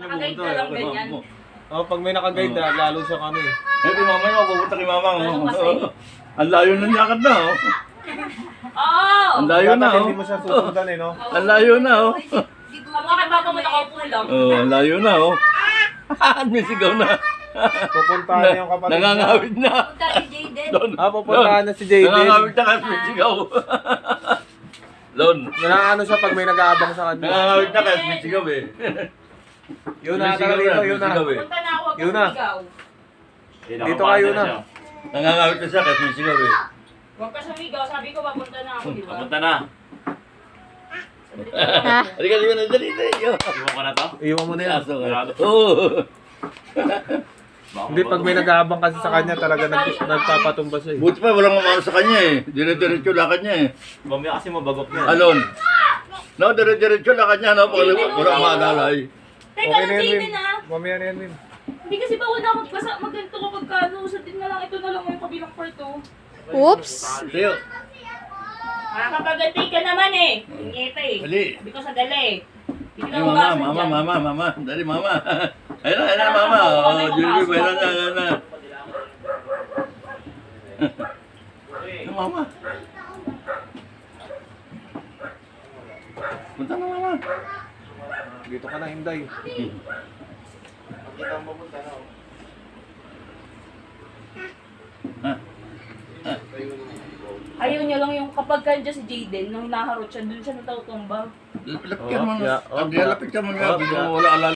niya Nakagay pumunta. ka lang Kay mama ganyan. mo. Oh, pag may nakagay na, lalo siya kami. Eh, kay mama niya, pupunta kay mama. Ano Oh. kasi? Ang layo ng lakad na, oh. Oo! Ang layo na, Dapat oh. hindi mo siya susundan eh, no? Ang layo na, oh. Ang mga baka mo nakaupo lang. Oh, ang layo na, oh. May sigaw na. Pupuntahan niya yung kapatid niya. Nangangawid na. Punta si Jayden. Lon. Ah, pupuntahan na si Jayden. Nangangawid na kasi may sigaw. Lon. Nanaano siya pag may nag-aabang sa kanya. Nangangawid na kasi may sigaw eh. Yun May na, sigaw tara dito, may yun na. sigaw eh. Punta na ako, Yun na. sigaw. Dito kayo na. Nangangawid na siya kasi may sigaw eh. Huwag ka sumigaw, sabi ko papunta na ako, di ba? Papunta na. Halika, halika na, dali, dali. Iwan ko na to? Iwan mo na yan. Aso ka. Oo. Hindi, pag may nag-aabang kasi sa kanya, talaga nagpapatumba siya eh. Buti pa, walang umano sa kanya eh. Dire-diretso lakad niya eh. Mamaya kasi mabagok yan. Alon. No, dire-diretso lakad niya, no? Walang maalalay. Teka Okay lang, na yan, Jayden Win. ah. Mamaya na yan, Win. Hindi kasi bawal na magganto kapag kano. Sa din na lang, ito na lang yung kabilang part oh. Oops! Tayo. Nakakapaganti ka naman eh. Ingita eh. Dali. Hindi ko sa dala eh. Hindi Ay, ka mama, ugasan mama, dyan. mama. Dali, mama. Ayun na, mama. Oh, Julie, ayun na. Ayun, mama. Punta na, mama. Dito ka na, Inday. Ha? Ayaw niya lang yung kapag kandiyan si Jayden, nung naharot siya, dun siya natautumba. Lapit ka mo. Yeah. Lapit ka mo nga. Oh, yeah. Wala alala.